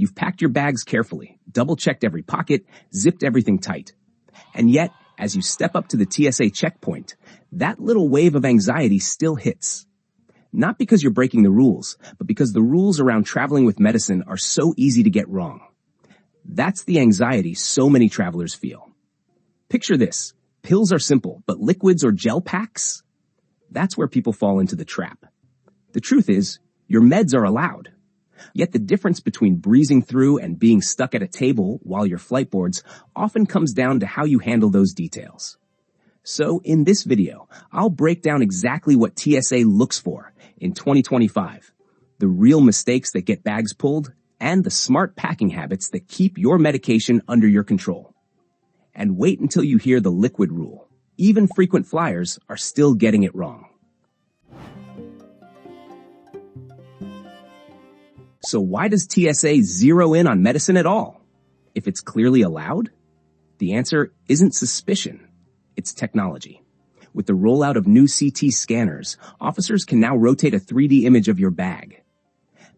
You've packed your bags carefully, double-checked every pocket, zipped everything tight. And yet, as you step up to the TSA checkpoint, that little wave of anxiety still hits. Not because you're breaking the rules, but because the rules around traveling with medicine are so easy to get wrong. That's the anxiety so many travelers feel. Picture this. Pills are simple, but liquids or gel packs? That's where people fall into the trap. The truth is, your meds are allowed. Yet the difference between breezing through and being stuck at a table while your flight boards often comes down to how you handle those details. So in this video, I'll break down exactly what TSA looks for in 2025, the real mistakes that get bags pulled, and the smart packing habits that keep your medication under your control. And wait until you hear the liquid rule. Even frequent flyers are still getting it wrong. So why does TSA zero in on medicine at all? If it's clearly allowed? The answer isn't suspicion, it's technology. With the rollout of new CT scanners, officers can now rotate a 3D image of your bag.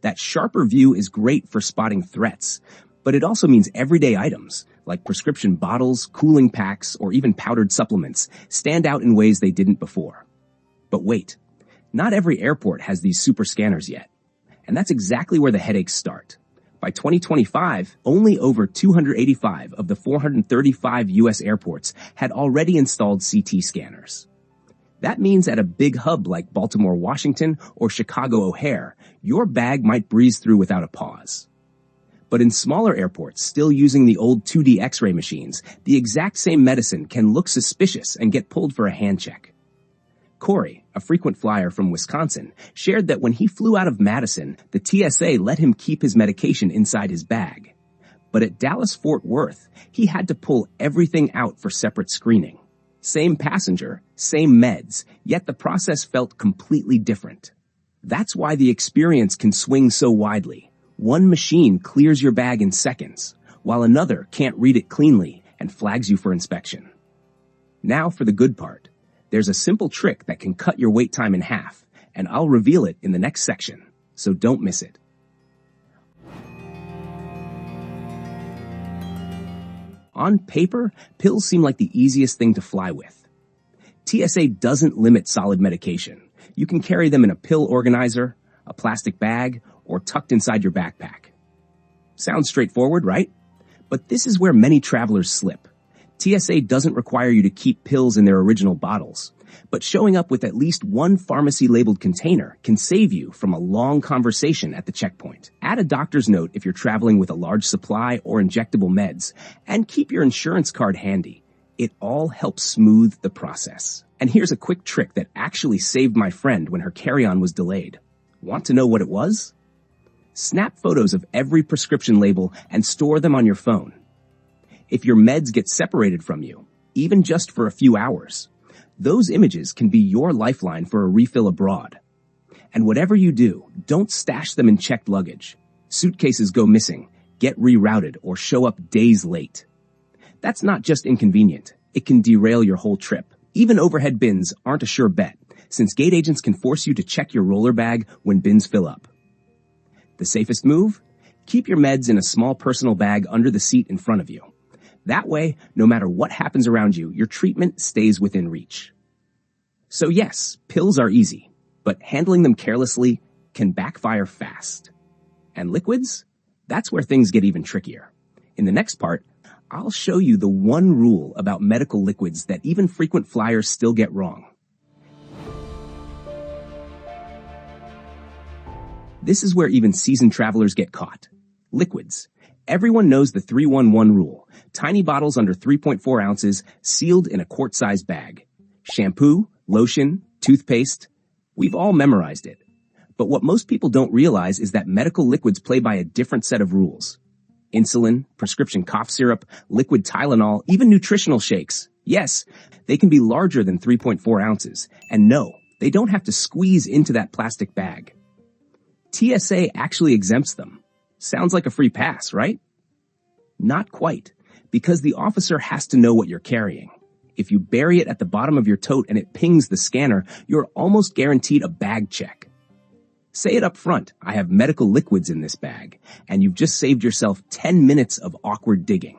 That sharper view is great for spotting threats, but it also means everyday items, like prescription bottles, cooling packs, or even powdered supplements, stand out in ways they didn't before. But wait, not every airport has these super scanners yet. And that's exactly where the headaches start. By 2025, only over 285 of the 435 U.S. airports had already installed CT scanners. That means at a big hub like Baltimore, Washington, or Chicago O'Hare, your bag might breeze through without a pause. But in smaller airports still using the old 2D X-ray machines, the exact same medicine can look suspicious and get pulled for a hand check. Corey, a frequent flyer from Wisconsin, shared that when he flew out of Madison, the TSA let him keep his medication inside his bag. But at Dallas-Fort Worth, he had to pull everything out for separate screening. Same passenger, same meds, yet the process felt completely different. That's why the experience can swing so widely. One machine clears your bag in seconds, while another can't read it cleanly and flags you for inspection. Now for the good part. There's a simple trick that can cut your wait time in half, and I'll reveal it in the next section, so don't miss it. On paper, pills seem like the easiest thing to fly with. TSA doesn't limit solid medication. You can carry them in a pill organizer, a plastic bag, or tucked inside your backpack. Sounds straightforward, right? But this is where many travelers slip. TSA doesn't require you to keep pills in their original bottles, but showing up with at least one pharmacy-labeled container can save you from a long conversation at the checkpoint. Add a doctor's note if you're traveling with a large supply or injectable meds, and keep your insurance card handy. It all helps smooth the process. And here's a quick trick that actually saved my friend when her carry-on was delayed. Want to know what it was? Snap photos of every prescription label and store them on your phone. If your meds get separated from you, even just for a few hours, those images can be your lifeline for a refill abroad. And whatever you do, don't stash them in checked luggage. Suitcases go missing, get rerouted, or show up days late. That's not just inconvenient. It can derail your whole trip. Even overhead bins aren't a sure bet, since gate agents can force you to check your roller bag when bins fill up. The safest move? Keep your meds in a small personal bag under the seat in front of you. That way, no matter what happens around you, your treatment stays within reach. So yes, pills are easy, but handling them carelessly can backfire fast. And liquids? That's where things get even trickier. In the next part, I'll show you the one rule about medical liquids that even frequent flyers still get wrong. This is where even seasoned travelers get caught. Liquids. Everyone knows the 3-1-1 rule. Tiny bottles under 3.4 ounces, sealed in a quart-sized bag. Shampoo, lotion, toothpaste. We've all memorized it. But what most people don't realize is that medical liquids play by a different set of rules. Insulin, prescription cough syrup, liquid Tylenol, even nutritional shakes. Yes, they can be larger than 3.4 ounces. And no, they don't have to squeeze into that plastic bag. TSA actually exempts them. Sounds like a free pass, right? Not quite, because the officer has to know what you're carrying. If you bury it at the bottom of your tote and it pings the scanner, you're almost guaranteed a bag check. Say it up front, I have medical liquids in this bag, and you've just saved yourself 10 minutes of awkward digging.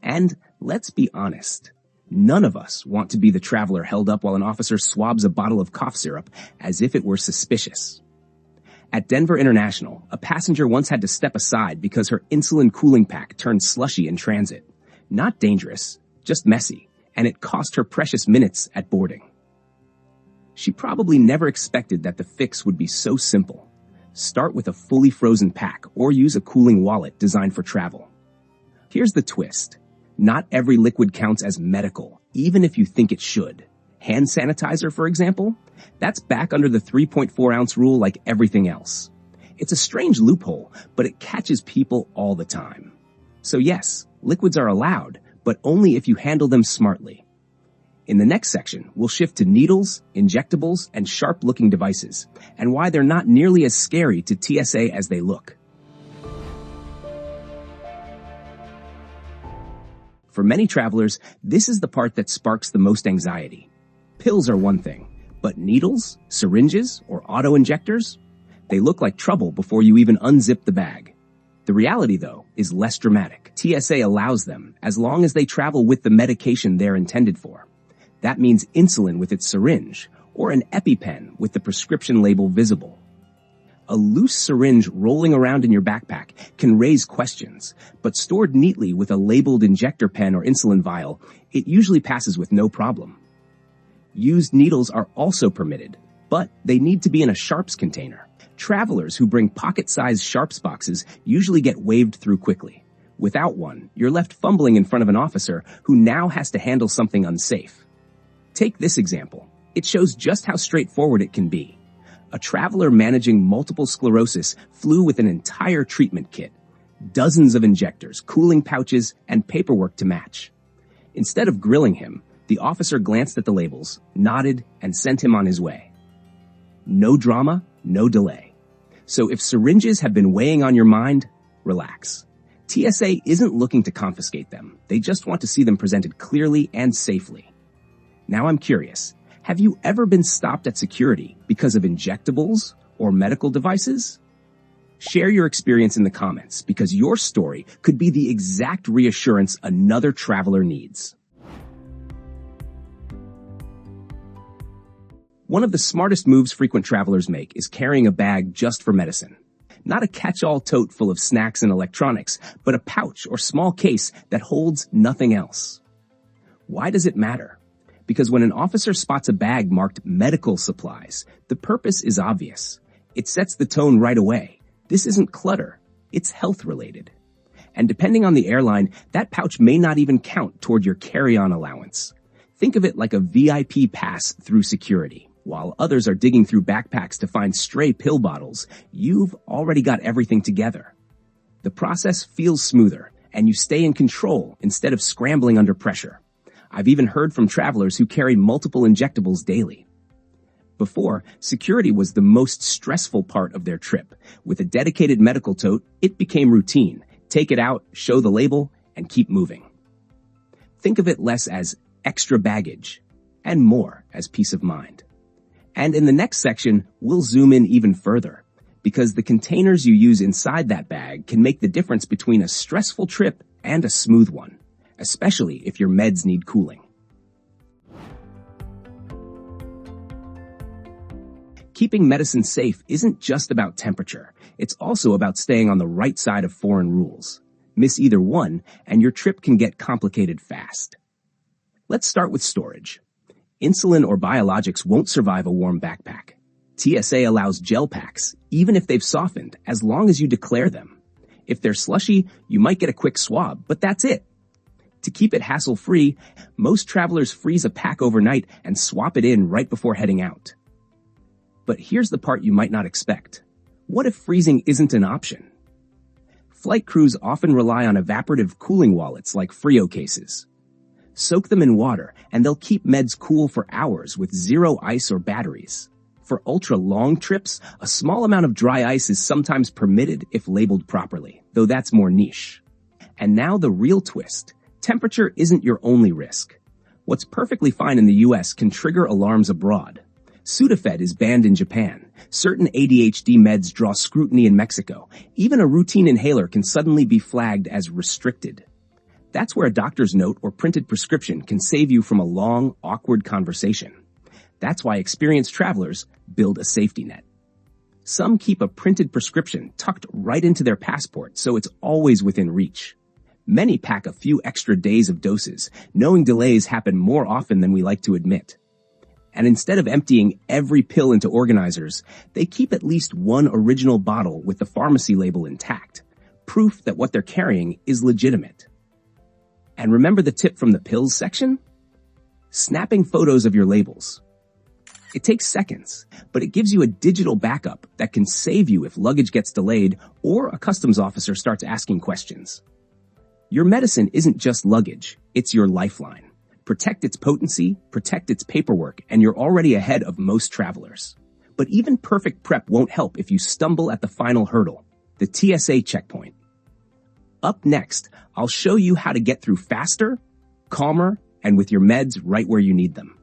And let's be honest, none of us want to be the traveler held up while an officer swabs a bottle of cough syrup as if it were suspicious. At Denver International, a passenger once had to step aside because her insulin cooling pack turned slushy in transit. Not dangerous, just messy, and it cost her precious minutes at boarding. She probably never expected that the fix would be so simple. Start with a fully frozen pack or use a cooling wallet designed for travel. Here's the twist. Not every liquid counts as medical, even if you think it should. Hand sanitizer, for example, that's back under the 3.4-ounce rule like everything else. It's a strange loophole, but it catches people all the time. So yes, liquids are allowed, but only if you handle them smartly. In the next section, we'll shift to needles, injectables, and sharp-looking devices, and why they're not nearly as scary to TSA as they look. For many travelers, this is the part that sparks the most anxiety. Pills are one thing, but needles, syringes, or auto-injectors? They look like trouble before you even unzip the bag. The reality, though, is less dramatic. TSA allows them, as long as they travel with the medication they're intended for. That means insulin with its syringe, or an EpiPen with the prescription label visible. A loose syringe rolling around in your backpack can raise questions, but stored neatly with a labeled injector pen or insulin vial, it usually passes with no problem. Used needles are also permitted, but they need to be in a sharps container. Travelers who bring pocket-sized sharps boxes usually get waved through quickly. Without one, you're left fumbling in front of an officer who now has to handle something unsafe. Take this example. It shows just how straightforward it can be. A traveler managing multiple sclerosis flew with an entire treatment kit, dozens of injectors, cooling pouches, and paperwork to match. Instead of grilling him, the officer glanced at the labels, nodded, and sent him on his way. No drama, no delay. So if syringes have been weighing on your mind, relax. TSA isn't looking to confiscate them. They just want to see them presented clearly and safely. Now I'm curious, have you ever been stopped at security because of injectables or medical devices? Share your experience in the comments because your story could be the exact reassurance another traveler needs. One of the smartest moves frequent travelers make is carrying a bag just for medicine. Not a catch-all tote full of snacks and electronics, but a pouch or small case that holds nothing else. Why does it matter? Because when an officer spots a bag marked medical supplies, the purpose is obvious. It sets the tone right away. This isn't clutter, it's health-related. And depending on the airline, that pouch may not even count toward your carry-on allowance. Think of it like a VIP pass through security. While others are digging through backpacks to find stray pill bottles, you've already got everything together. The process feels smoother, and you stay in control instead of scrambling under pressure. I've even heard from travelers who carry multiple injectables daily. Before, security was the most stressful part of their trip. With a dedicated medical tote, it became routine. Take it out, show the label, and keep moving. Think of it less as extra baggage and more as peace of mind. And in the next section, we'll zoom in even further, because the containers you use inside that bag can make the difference between a stressful trip and a smooth one, especially if your meds need cooling. Keeping medicine safe isn't just about temperature. It's also about staying on the right side of foreign rules. Miss either one, and your trip can get complicated fast. Let's start with storage. Insulin or biologics won't survive a warm backpack. TSA allows gel packs, even if they've softened, as long as you declare them. If they're slushy, you might get a quick swab, but that's it. To keep it hassle-free, most travelers freeze a pack overnight and swap it in right before heading out. But here's the part you might not expect. What if freezing isn't an option? Flight crews often rely on evaporative cooling wallets like Frio cases. Soak them in water, and they'll keep meds cool for hours with zero ice or batteries. For ultra-long trips, a small amount of dry ice is sometimes permitted if labeled properly, though that's more niche. And now the real twist. Temperature isn't your only risk. What's perfectly fine in the US can trigger alarms abroad. Sudafed is banned in Japan. Certain ADHD meds draw scrutiny in Mexico. Even a routine inhaler can suddenly be flagged as restricted. That's where a doctor's note or printed prescription can save you from a long, awkward conversation. That's why experienced travelers build a safety net. Some keep a printed prescription tucked right into their passport so it's always within reach. Many pack a few extra days of doses, knowing delays happen more often than we like to admit. And instead of emptying every pill into organizers, they keep at least one original bottle with the pharmacy label intact, proof that what they're carrying is legitimate. And remember the tip from the pills section? Snapping photos of your labels. It takes seconds, but it gives you a digital backup that can save you if luggage gets delayed or a customs officer starts asking questions. Your medicine isn't just luggage, it's your lifeline. Protect its potency, protect its paperwork, and you're already ahead of most travelers. But even perfect prep won't help if you stumble at the final hurdle, the TSA checkpoint. Up next, I'll show you how to get through faster, calmer, and with your meds right where you need them.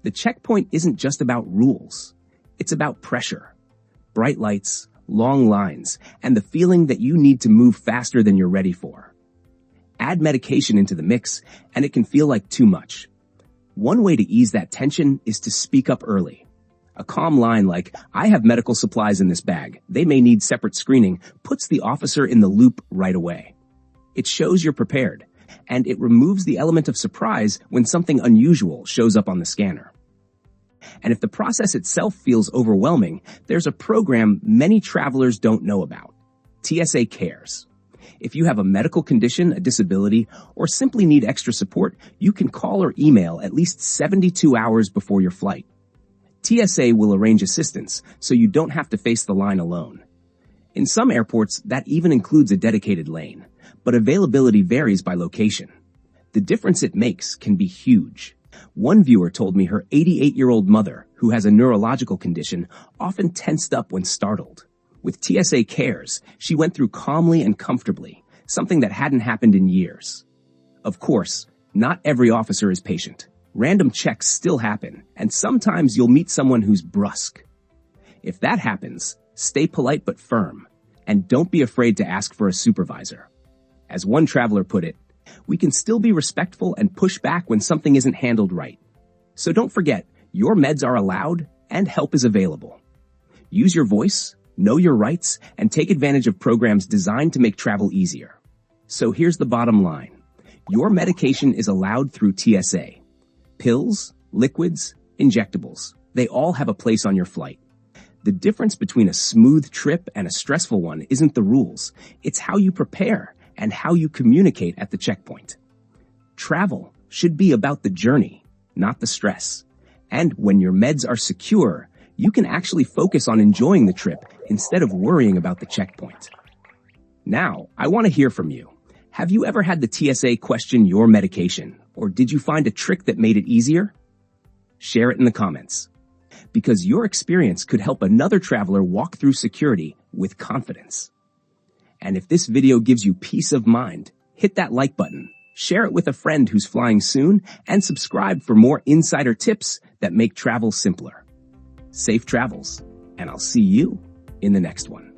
The checkpoint isn't just about rules. It's about pressure, bright lights, long lines, and the feeling that you need to move faster than you're ready for. Add medication into the mix, and it can feel like too much. One way to ease that tension is to speak up early. A calm line like, "I have medical supplies in this bag. They may need separate screening," puts the officer in the loop right away. It shows you're prepared, and it removes the element of surprise when something unusual shows up on the scanner. And if the process itself feels overwhelming, there's a program many travelers don't know about, TSA Cares. If you have a medical condition, a disability, or simply need extra support, you can call or email at least 72 hours before your flight. TSA will arrange assistance, so you don't have to face the line alone. In some airports, that even includes a dedicated lane, but availability varies by location. The difference it makes can be huge. One viewer told me her 88-year-old mother, who has a neurological condition, often tensed up when startled. With TSA Cares, she went through calmly and comfortably, something that hadn't happened in years. Of course, not every officer is patient. Random checks still happen, and sometimes you'll meet someone who's brusque. If that happens, stay polite but firm, and don't be afraid to ask for a supervisor. As one traveler put it, we can still be respectful and push back when something isn't handled right. So don't forget, your meds are allowed and help is available. Use your voice, know your rights, and take advantage of programs designed to make travel easier. So here's the bottom line. Your medication is allowed through TSA. Pills, liquids, injectables, they all have a place on your flight. The difference between a smooth trip and a stressful one isn't the rules. It's how you prepare and how you communicate at the checkpoint. Travel should be about the journey, not the stress. And when your meds are secure, you can actually focus on enjoying the trip instead of worrying about the checkpoint. Now, I want to hear from you. Have you ever had the TSA question your medication, or did you find a trick that made it easier? Share it in the comments, because your experience could help another traveler walk through security with confidence. And if this video gives you peace of mind, hit that like button, share it with a friend who's flying soon, and subscribe for more insider tips that make travel simpler. Safe travels, and I'll see you in the next one.